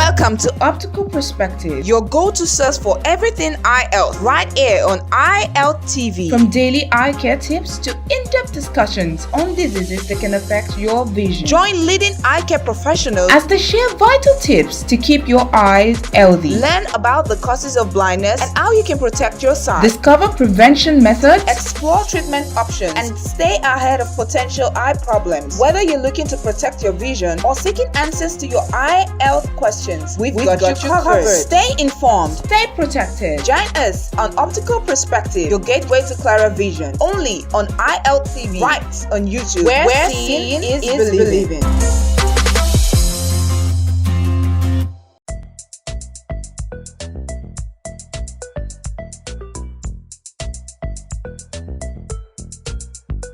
Welcome to Optical Perspective, your go-to source for everything eye health, right here on Eye Health TV. From daily eye care tips to in-depth discussions on diseases that can affect your vision. Join leading eye care professionals as they share vital tips to keep your eyes healthy. Learn about the causes of blindness and how you can protect your sight. Discover prevention methods, explore treatment options, and stay ahead of potential eye problems. Whether you're looking to protect your vision or seeking answers to your eye health questions, we've got you covered. Stay informed, stay protected. Join us on Optical Perspective, your gateway to clearer vision. Only on Eye Health TV, right on YouTube, where seeing is believing.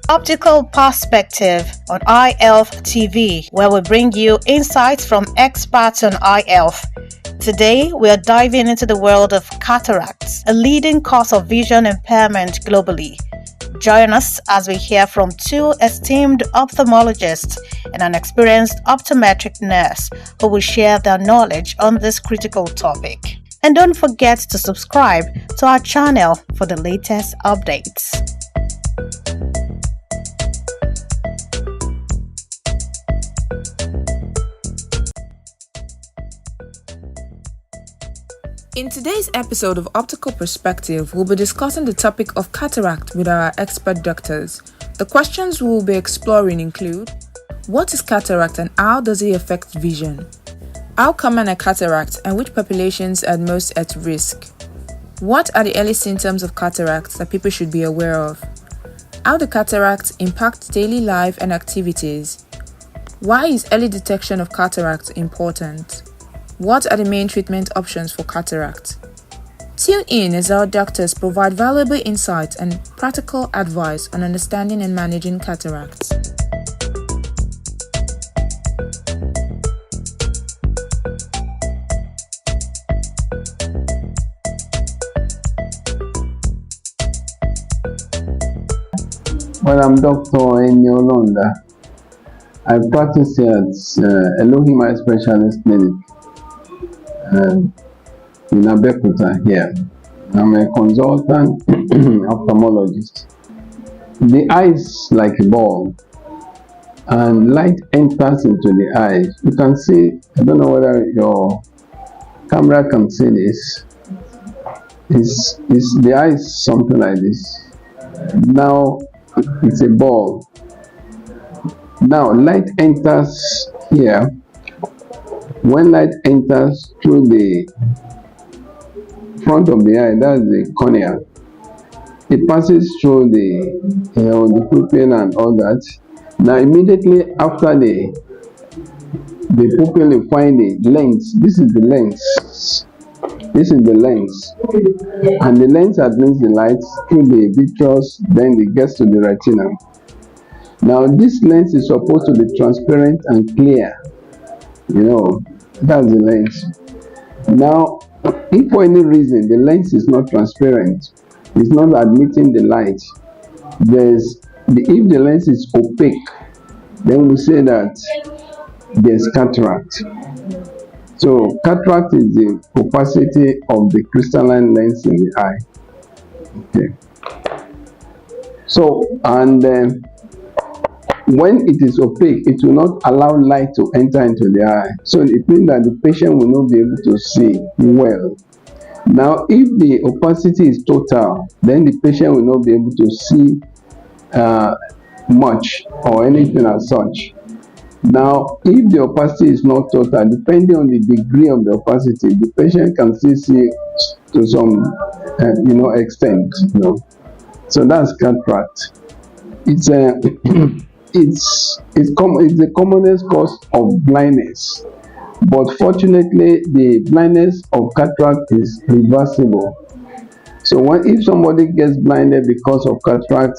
Optical Perspective on Eye Health TV, where we bring you insights from experts on eye health. Today, we are diving into the world of cataracts, a leading cause of vision impairment globally. Join us as we hear from two esteemed ophthalmologists and an experienced optometric nurse who will share their knowledge on this critical topic. And don't forget to subscribe to our channel for the latest updates. In today's episode of Optical Perspective, we'll be discussing the topic of cataract with our expert doctors. The questions we'll be exploring include: what is cataract and how does it affect vision? How common are cataracts and which populations are most at risk? What are the early symptoms of cataracts that people should be aware of? How do cataracts impact daily life and activities? Why is early detection of cataracts important? What are the main treatment options for cataract? Tune in as our doctors provide valuable insights and practical advice on understanding and managing cataracts. Well, I'm Dr. Enyo Londa. I practice at Elohim Eye Specialist Clinic in Abeokuta here. I'm a consultant ophthalmologist. The eye is like a ball, and light enters into the eye. You can see, I don't know whether your camera can see this. The eye is something like this. Now it's a ball. Now light enters here. When light enters through the front of the eye, that's the cornea, it passes through the pupil and all that. Now immediately after the pupil, you find the lens. This is the lens. This is the lens, and the lens admits the light through the vitreous, then it gets to the retina. Now this lens is supposed to be transparent and clear. That's the lens. Now, if for any reason the lens is not transparent, it's not admitting the light, if the lens is opaque, then we say that there's cataract. So cataract is the opacity of the crystalline lens in the eye. Okay. So, and when it is opaque, it will not allow light to enter into the eye. So it means that the patient will not be able to see well. Now, if the opacity is total, then the patient will not be able to see much or anything as such. Now, if the opacity is not total, depending on the degree of the opacity, the patient can still see to some extent. So that's cataract. It's the commonest cause of blindness, but fortunately the blindness of cataract is reversible. So if somebody gets blinded because of cataract,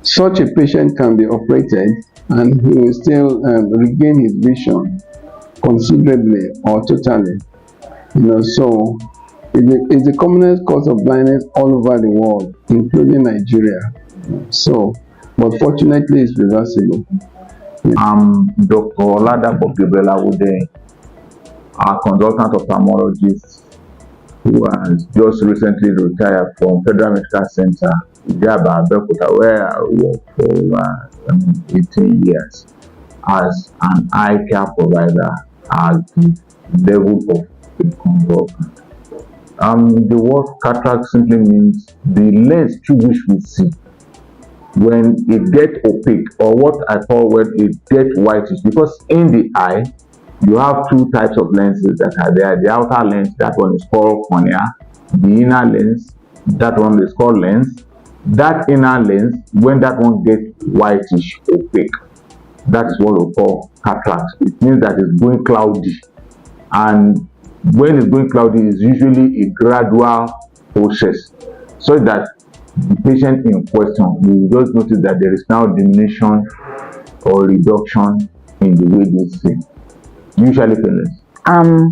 such a patient can be operated and he will still regain his vision considerably or totally. So it's the commonest cause of blindness all over the world, including Nigeria. But fortunately, it's reversible. I'm Dr. Oladapo Gabriela Ude. our consultant ophthalmologist who has just recently retired from Federal Medical Center, Ijaba, Abeokuta, where I worked for over 18 years as an eye care provider at the level of a consultant. The word cataract simply means the lens through which we see. When it gets opaque, or what I call when it gets whitish, because in the eye you have two types of lenses that are there. The outer lens, that one is called cornea. The inner lens, that one is called lens. That inner lens, when that one gets whitish, opaque, that is what we call cataract. It means that it's going cloudy, and when it's going cloudy, it's usually a gradual process, so that the patient in question will just notice that there is now diminution or reduction in the way they see, usually painless. I'm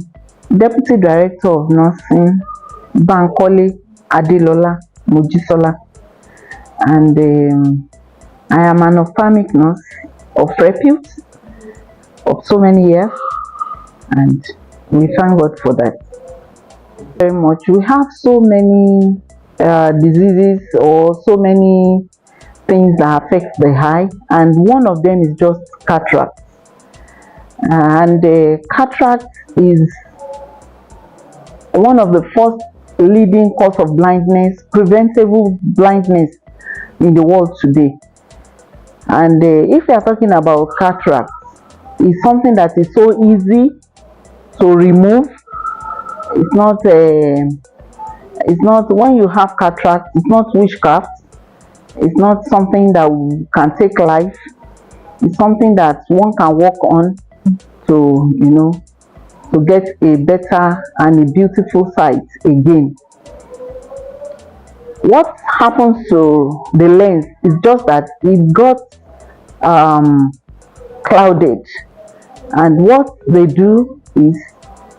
Deputy Director of Nursing, Bankole Adelola Mojisola, and I am an ophthalmic nurse of repute of so many years, and we thank God for that very much. We have so many diseases or so many things that affect the eye, and one of them is just cataract. And cataract is one of the first leading cause of blindness, preventable blindness in the world today. And if we are talking about cataract, it's something that is so easy to remove. It's not when you have cataract, it's not witchcraft. It's not something that can take life. It's something that one can work on to to get a better and a beautiful sight again. What happens to the lens is just that it got clouded, and what they do is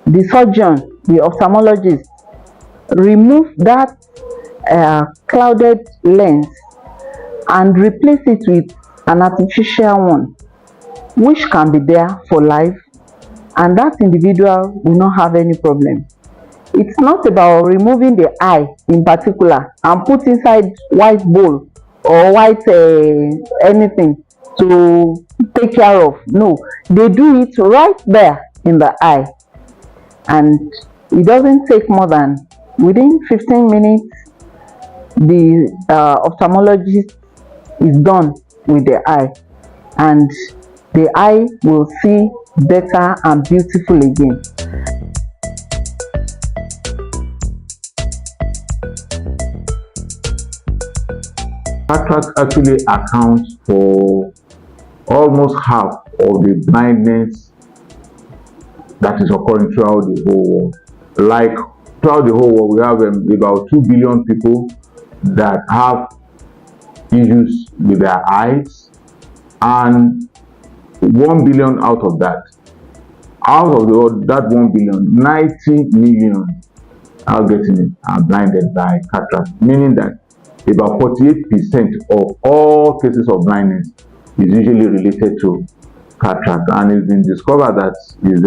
the surgeon, the ophthalmologist, remove that clouded lens and replace it with an artificial one, which can be there for life, and that individual will not have any problem. It's not about removing the eye in particular and put inside white bowl or white anything to take care of. No, they do it right there in the eye, and it doesn't take more than within 15 minutes the ophthalmologist is done with the eye, and the eye will see better and beautiful again. Cataract actually accounts for almost half of the blindness that is occurring throughout the whole world. Like throughout the whole world, we have about 2 billion people that have issues with their eyes, and 1 billion out of that, that 1 billion, 90 million are blinded by cataract, meaning that about 48% of all cases of blindness is usually related to cataract, and it's been discovered that is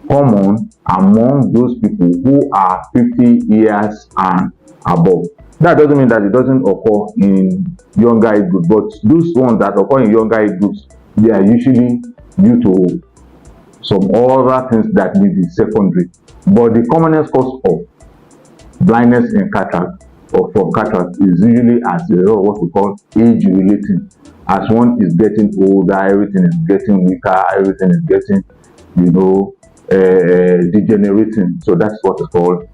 common among those people who are 50 years and above. That doesn't mean that it doesn't occur in younger age groups, but those ones that occur in younger age groups, they are usually due to some other things that may be secondary. But the commonest cause of blindness in cataract or from cataract is usually as a result of what we call age relating. As one is getting older, everything is getting weaker, everything is getting, degenerating. So that's what is called,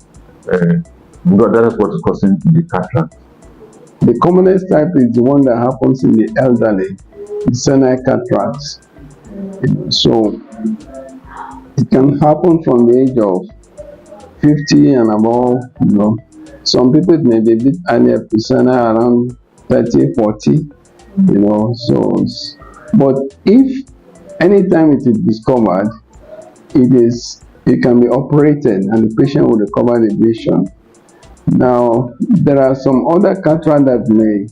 that is what is causing the cataract. The commonest type is the one that happens in the elderly, the senile cataracts. So it can happen from the age of 50 and above. Some people may be a bit earlier, senile around 30, 40. But if anytime it is discovered, it can be operated and the patient will recover the vision. Now, there are some other cataract that may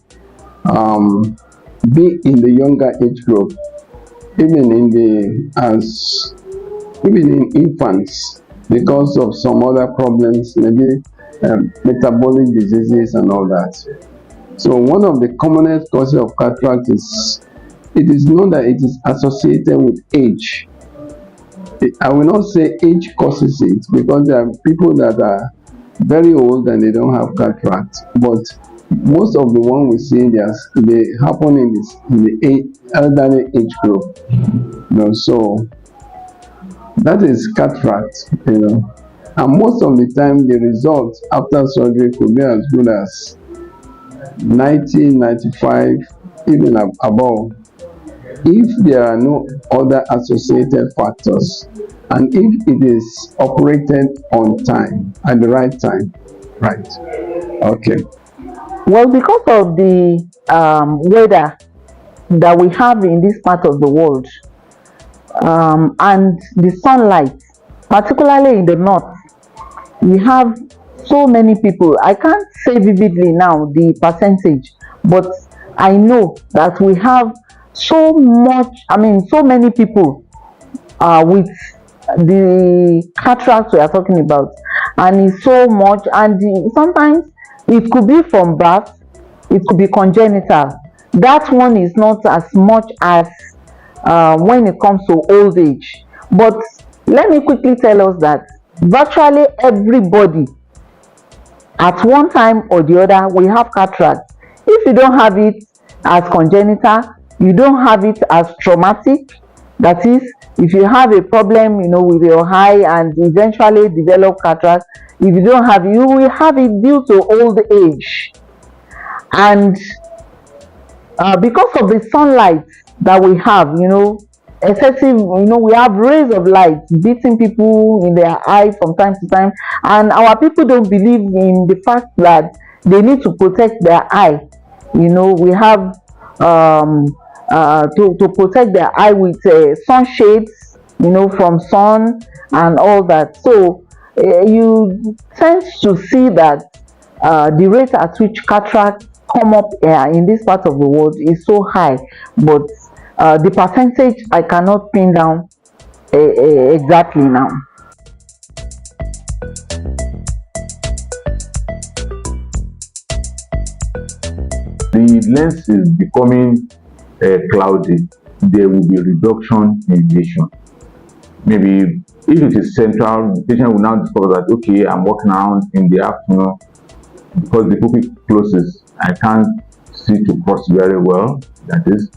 be in the younger age group, even as even in infants, because of some other problems, maybe metabolic diseases and all that. So one of the commonest causes of cataract is, it is known that it is associated with age. I will not say age causes it, because there are people that are very old and they don't have cataract, but most of the one we see, they happen in the elderly age group. So that is cataract, and most of the time the results after surgery could be as good as 90, 95, even above, if there are no other associated factors, and if it is operated on time, at the right time. Right. Okay. Well, because of the weather that we have in this part of the world, and the sunlight, particularly in the north, we have so many people. I can't say vividly now the percentage, but I know that we have so many people with the cataract we are talking about, and it's so much, and sometimes it could be from birth, it could be congenital. That one is not as much as when it comes to old age. But let me quickly tell us that virtually everybody at one time or the other we have cataract. If you don't have it as congenital, you don't have it as traumatic. That is, if you have a problem with your eye and eventually develop cataract, if you don't have it, you will have it due to old age. And because of the sunlight that we have, excessive, we have rays of light beating people in their eye from time to time, and our people don't believe in the fact that they need to protect their eye. We have to protect their eye with sunshades, from sun and all that. So you tend to see that the rate at which cataract come up in this part of the world is so high, but the percentage I cannot pin down exactly now. The lens is becoming cloudy, there will be reduction in vision. Maybe if it is central, the patient will now discover that, okay, I'm walking around in the afternoon, because the pupil closes, I can't see to cross very well. That is,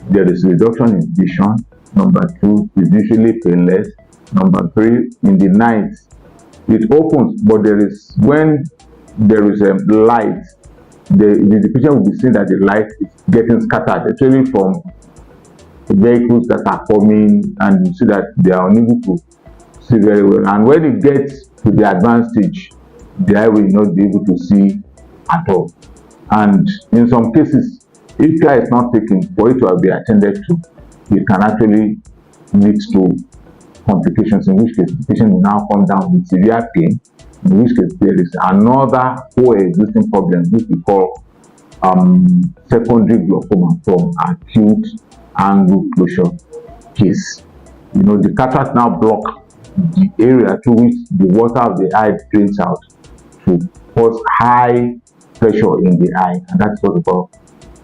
there is reduction in vision. Number 2 is usually painless. Number 3, in the night, it opens, but when there is a light, the patient will be seeing that the light is getting scattered, actually from vehicles that are coming, and you see that they are unable to see very well. And when it gets to the advanced stage, the eye will not be able to see at all. And in some cases, if care is not taken for it to be attended to, it can actually lead to complications, in which case the patient will now come down with severe pain, in which case there is another coexisting problem which we call secondary glaucoma from acute angle closure case. The cataract now block the area through which the water of the eye drains out to cause high pressure in the eye, and that's what we call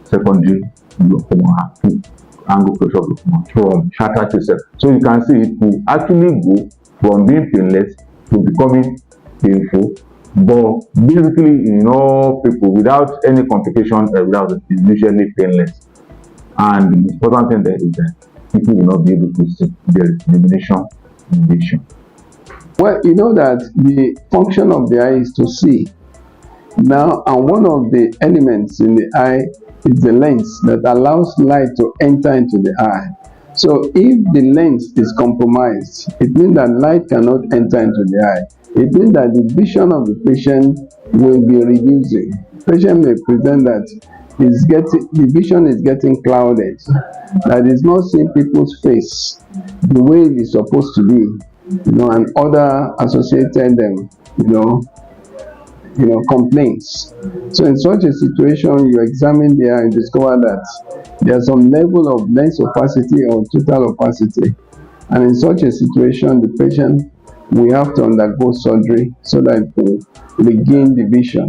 secondary glaucoma, acute angle closure glaucoma from cataract itself. So you can see it will actually go from being painless to becoming painful, but basically in all people without any complication, it's usually painless. And the important thing there is that people will not be able to see. There is diminution in vision. Well, you know that the function of the eye is to see. Now, and one of the elements in the eye is the lens that allows light to enter into the eye. So if the lens is compromised, it means that light cannot enter into the eye. It means that the vision of the patient will be reducing. The patient may present that the vision is getting clouded, that is not seeing people's face the way it is supposed to be, and other associated complaints. So in such a situation, you examine the eye and discover that there's some level of lens opacity or total opacity, And in such a situation, the patient will have to undergo surgery so that it will regain the vision.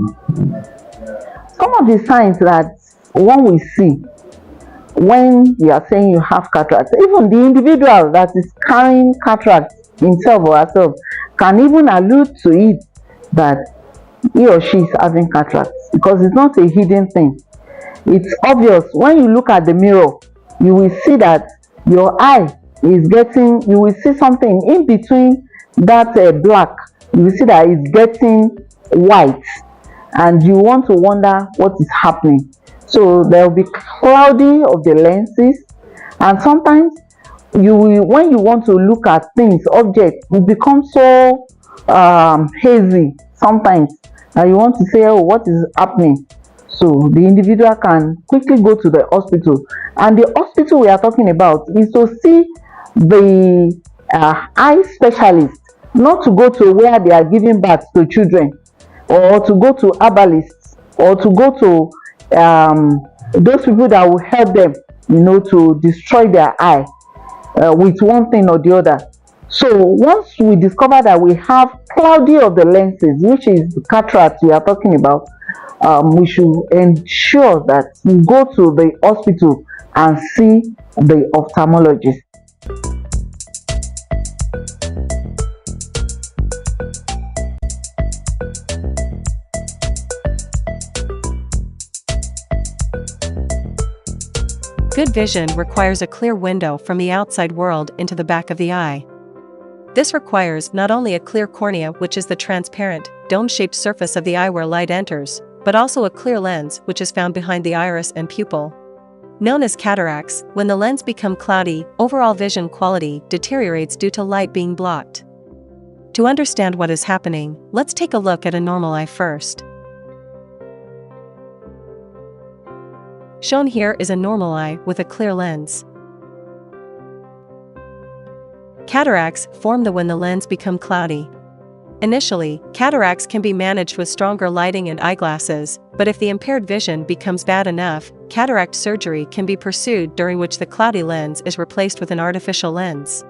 Some of the signs that one will see when you are saying you have cataract, even the individual that is carrying cataract himself or herself can even allude to it that he or she is having cataract, because it's not a hidden thing. It's obvious. When you look at the mirror, you will see that your eye is getting, you will see something in between that black, you will see that it's getting white, and you want to wonder what is happening. So there will be cloudy of the lenses, and sometimes you will, when you want to look at things, objects, it becomes so hazy sometimes, and you want to say, oh, what is happening? So the individual can quickly go to the hospital, and the hospital we are talking about is to see the eye specialist, not to go to where they are giving birth to children, or to go to herbalists, or to go to those people that will help them, to destroy their eye with one thing or the other. So once we discover that we have cloudy of the lenses, which is the cataract we are talking about, we should ensure that we go to the hospital and see the ophthalmologist. Good vision requires a clear window from the outside world into the back of the eye. This requires not only a clear cornea, which is the transparent, dome-shaped surface of the eye where light enters, but also a clear lens, which is found behind the iris and pupil. Known as cataracts, when the lens become cloudy, overall vision quality deteriorates due to light being blocked. To understand what is happening, let's take a look at a normal eye first. Shown here is a normal eye with a clear lens. Cataracts form when the lens become cloudy. Initially, cataracts can be managed with stronger lighting and eyeglasses, but if the impaired vision becomes bad enough, cataract surgery can be pursued, during which the cloudy lens is replaced with an artificial lens.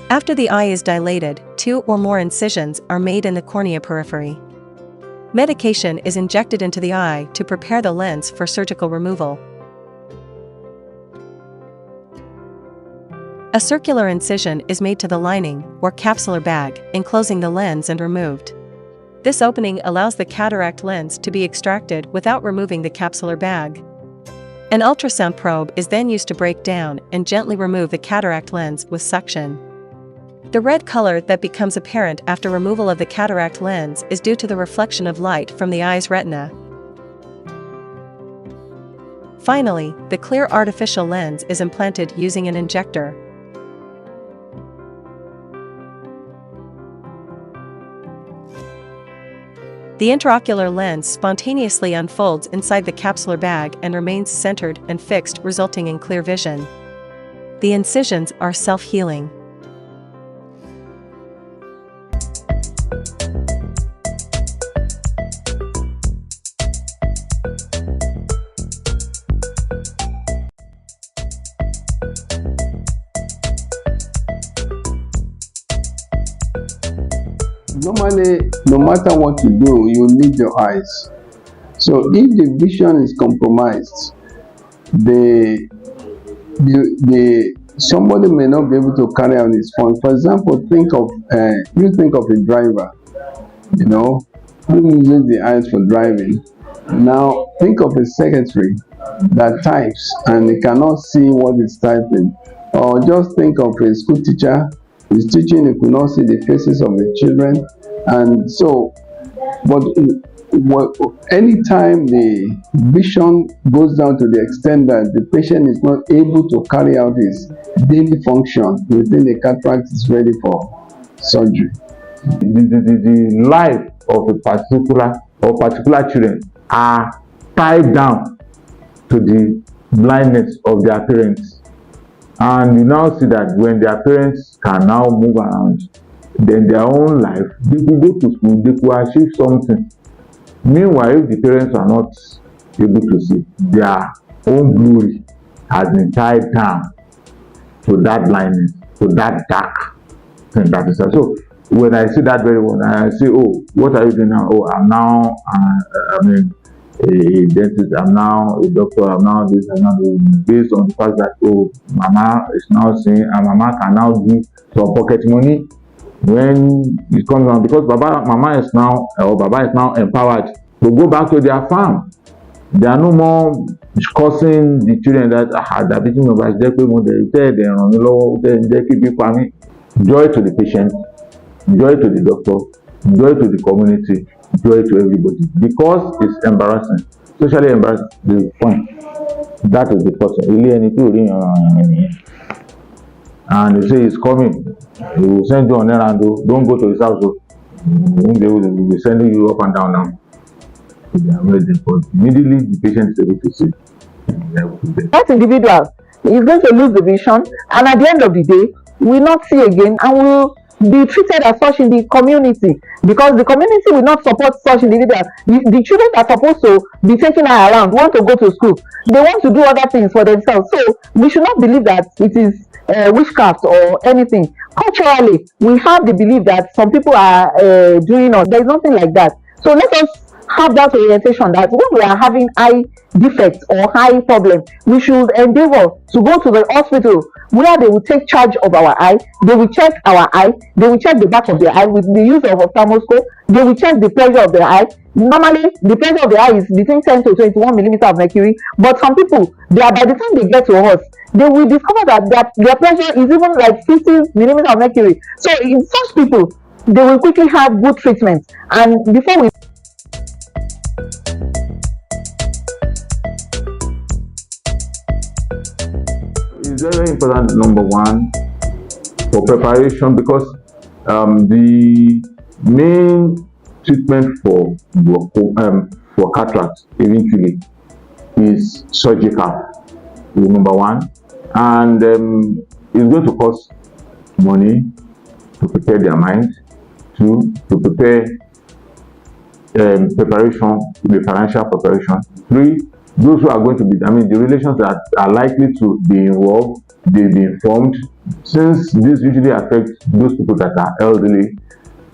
After the eye is dilated, 2 or more incisions are made in the cornea periphery. Medication is injected into the eye to prepare the lens for surgical removal. A circular incision is made to the lining, or capsular bag, enclosing the lens and removed. This opening allows the cataract lens to be extracted without removing the capsular bag. An ultrasound probe is then used to break down and gently remove the cataract lens with suction. The red color that becomes apparent after removal of the cataract lens is due to the reflection of light from the eye's retina. Finally, the clear artificial lens is implanted using an injector. The intraocular lens spontaneously unfolds inside the capsular bag and remains centered and fixed, resulting in clear vision. The incisions are self-healing. Normally, no matter what you do, you need your eyes. So if the vision is compromised, somebody may not be able to carry out his function. For example, think of a driver, who uses the eyes for driving. Now think of a secretary that types and he cannot see what is typing. Or just think of a school teacher who is teaching, he could not see the faces of the children. And so, but anytime the vision goes down to the extent that the patient is not able to carry out his daily function within the cataract is ready for surgery. The life of a particular children are tied down to the blindness of their parents. And you now see that when their parents can now move around, then their own life, they could go to school, they could achieve something. Meanwhile, if the parents are not able to see, their own glory has been tied down to that blindness. to that dark thing that is there. So when I see that very one, I say, oh, what are you doing now? Oh, I'm now, a dentist, I'm now a doctor, I'm now this, I'm now this, based on the fact that, oh, mama is now saying, and mama can now give some pocket money when it comes on, because mama is now, or baba is now empowered to go back to their farm. They are no more causing the children that the beating of us, joy to the patient, joy to the doctor, joy to the community, joy to everybody, because it's embarrassing, socially embarrassing. The point that is the person really anything, and you say he's coming, he will send you on errand. Don't go to his house. They will be sending you up and down now. Immediately the patient is able to see. That individual is going to lose the vision, and at the end of the day, will not see again, and will be treated as such in the community, because the community will not support such individuals. The children are supposed to be taking her around, want to go to school, they want to do other things for themselves. So we should not believe that it is witchcraft or anything. Culturally, we have the belief that some people are doing us. There is nothing like that. So let us have that orientation that when we are having eye defects or eye problems, we should endeavor to go to the hospital where they will take charge of our eye. They will check our eye, they will check the back of the eye with the use of ophthalmoscope, they will check the pressure of the eye. Normally the pressure of the eye is between 10 to 21 millimeter of mercury, but some people, by the time they get to us, they will discover that their pressure is even like 50 millimeter of mercury. So in such people, they will quickly have good treatment. And before we it's very important, number one, for preparation, because the main treatment for cataract eventually is surgical, number one, and it's going to cost money to prepare their mind, two, to prepare preparation, the financial preparation, three, those who are going to be, the relations that are likely to be involved, they'll be informed, since this usually affects those people that are elderly,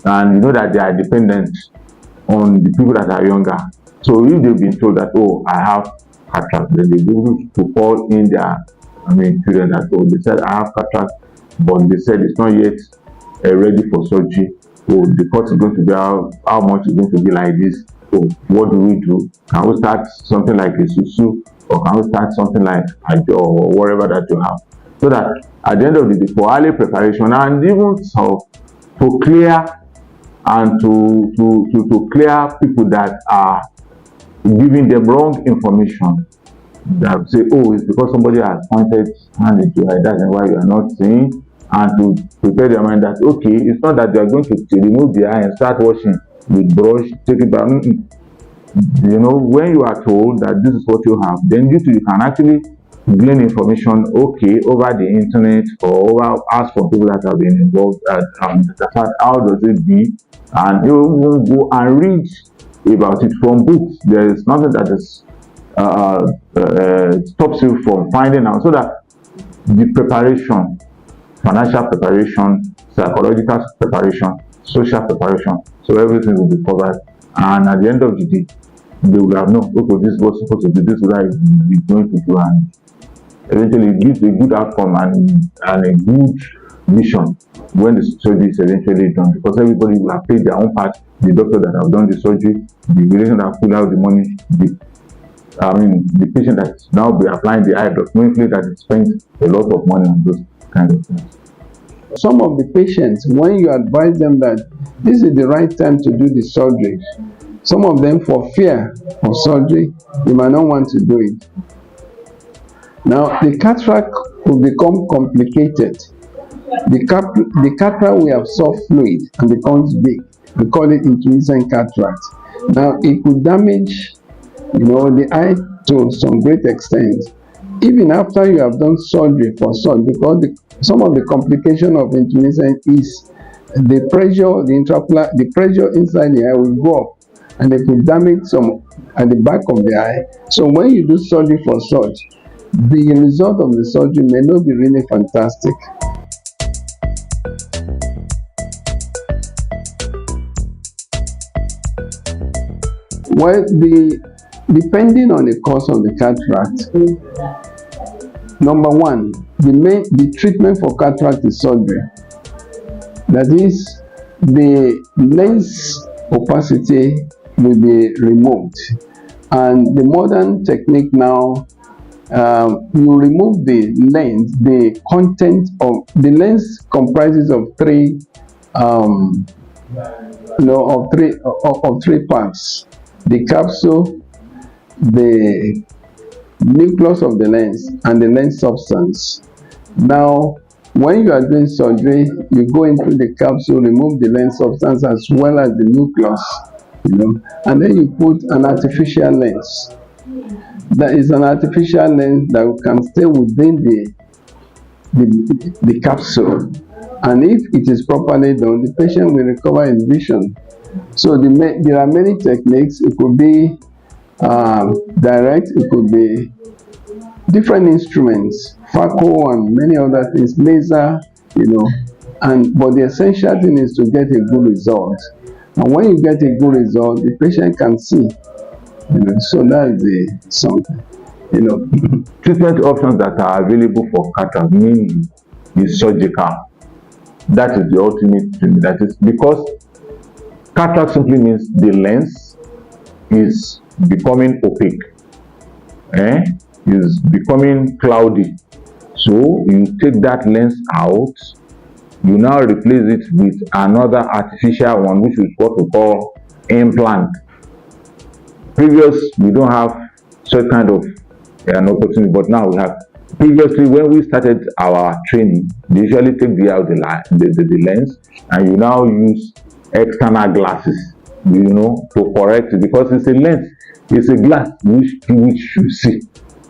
and you know that they are dependent on the people that are younger. So if they've been told that, oh, I have cataract, then they'll be able to call in their children that, oh, they said I have cataract, but they said it's not yet ready for surgery. So the cost is going to be how much is going to be like this. So what do we do? Can we start something like a susu, or can we start something like or whatever that you have? So that at the end of the day, for early preparation, and even so to clear and to clear people that are giving them wrong information, that say, oh, it's because somebody has pointed hand into your eye, that's why you are not seeing, and to prepare their mind that, okay, it's not that they are going to remove the eye and start washing with brush, take it back. You know, when you are told that this is what you have, then you can actually glean information, okay, over the internet, or ask for people that have been involved at how does it be, and you will go and read about it from books. There is nothing that is stops you from finding out. So that the preparation, financial preparation, psychological preparation, social preparation, so everything will be covered, and at the end of the day, they will have known, okay, this is what's supposed to be, this is what I'm going to do, and eventually it gives a good outcome and a good mission when the surgery is eventually done, because everybody will have paid their own part. The doctor that have done the surgery, the relation that pulled out the money, the patient that now be applying the eye drop, knowing that it spent a lot of money on those kind of things. Some of the patients, when you advise them that this is the right time to do the surgery, some of them, for fear of surgery, they might not want to do it. Now, the cataract will become complicated. The cataract will absorb fluid and becomes big. We call it intermittent cataract. Now, it could damage, the eye to some great extent, even after you have done surgery for such, because some of the complication of intermittent is the pressure, the pressure inside the eye will go up, and they could damage some at the back of the eye. So when you do surgery for such, the result of the surgery may not be really fantastic. Well, depending on the cause of the cataract, number one, the treatment for cataract is surgery. That is, the lens opacity will be removed, and the modern technique now, you remove the lens. The content of the lens comprises of three parts: the capsule, the nucleus of the lens, and the lens substance. Now, when you are doing surgery, you go into the capsule, remove the lens substance as well as the nucleus, and then you put an artificial lens. That is an artificial lens that can stay within the capsule, and if it is properly done, the patient will recover his vision. So there are many techniques. It could be direct, it could be different instruments, phaco and many other things, laser, but the essential thing is to get a good result. And when you get a good result, the patient can see. So that is something. Treatment options that are available for cataract mainly is surgical. That is the ultimate treatment. That is because cataract simply means the lens is becoming opaque, is becoming cloudy. So you take that lens out, you now replace it with another artificial one, which is what we call implant. We don't have such kind of an opportunity, but now we have. Previously, when we started our training, they usually take the lens, and you now use external glasses, to correct it, because it's a lens, it's a glass which you see.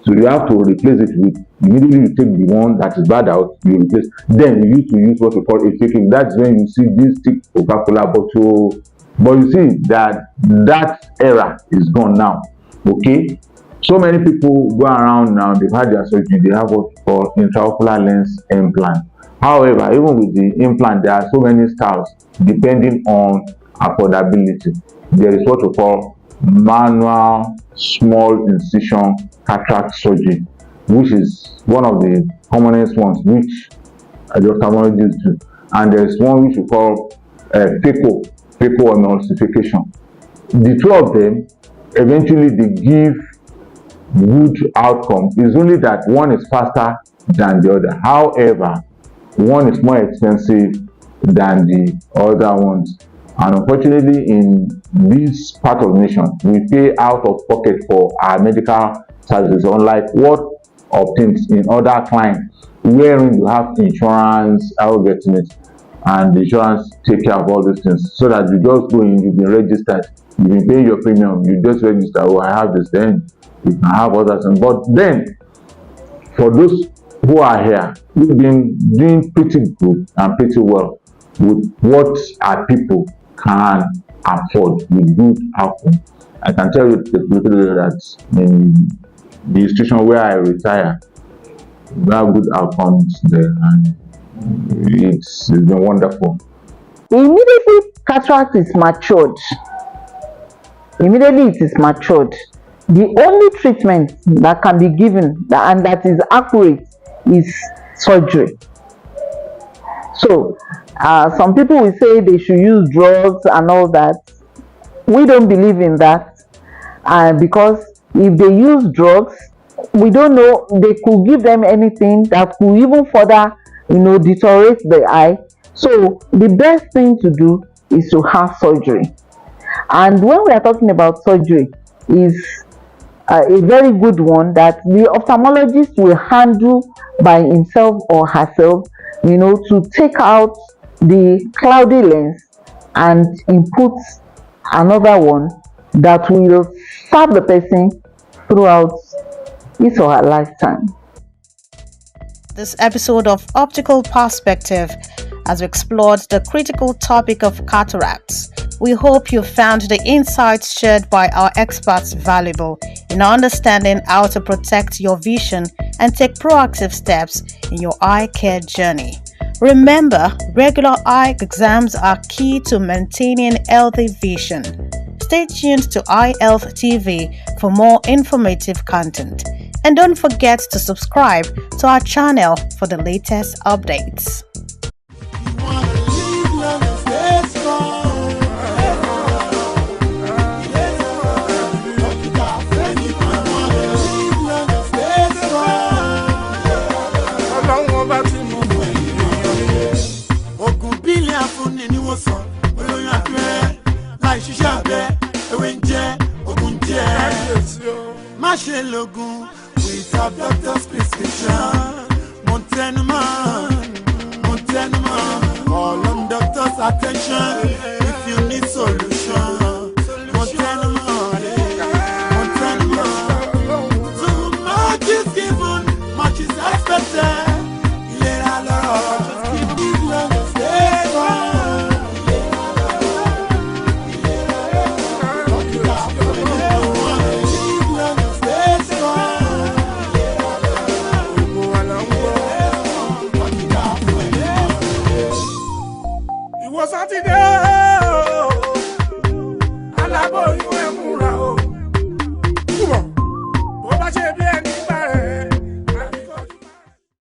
So you have to replace it with, immediately you take the one that is bad out, you replace. Then you used to use what we call a taking. That's when you see this thick Coca-Cola bottle. But you see that era is gone now. Okay? So many people go around now, they've had their surgery, they have what we call intraocular lens implant. However, even with the implant, there are so many styles depending on affordability. There is what we call manual small incision cataract surgery, which is one of the commonest ones which the ophthalmologists do. And there is one which we call phaco emulsification. The two of them, eventually they give good outcome. It's only that one is faster than the other. However, one is more expensive than the other ones. And unfortunately, in this part of the nation, we pay out of pocket for our medical services, unlike what obtains in other clients, wherein you have insurance, how getting it, and the insurance take care of all these things, so that you just go in, you've been registered, you've been paying your premium, you just register, oh, I have this, then you can have others. But then, for those who are here, we've been doing pretty good and pretty well with what our people can afford with good outcome. I can tell you that in the institution where I retire, we have good outcomes there, and it's been wonderful. Immediately cataract is matured. Immediately it is matured. The only treatment that can be given and that is accurate is surgery. So some people will say they should use drugs and all that. We don't believe in that, because if they use drugs, we don't know, they could give them anything that could even further deteriorate the eye. So the best thing to do is to have surgery. And when we are talking about surgery, is a very good one that the ophthalmologist will handle by himself or herself, to take out the cloudy lens and input another one that will serve the person throughout his or her lifetime. This episode of Optical Perspective has explored the critical topic of cataracts. We hope you found the insights shared by our experts valuable in understanding how to protect your vision and take proactive steps in your eye care journey. Remember, regular eye exams are key to maintaining healthy vision. Stay tuned to iHealth TV for more informative content. And don't forget to subscribe to our channel for the latest updates. Without doctor's prescription, Montenuma, call on doctor's attention if you need solution.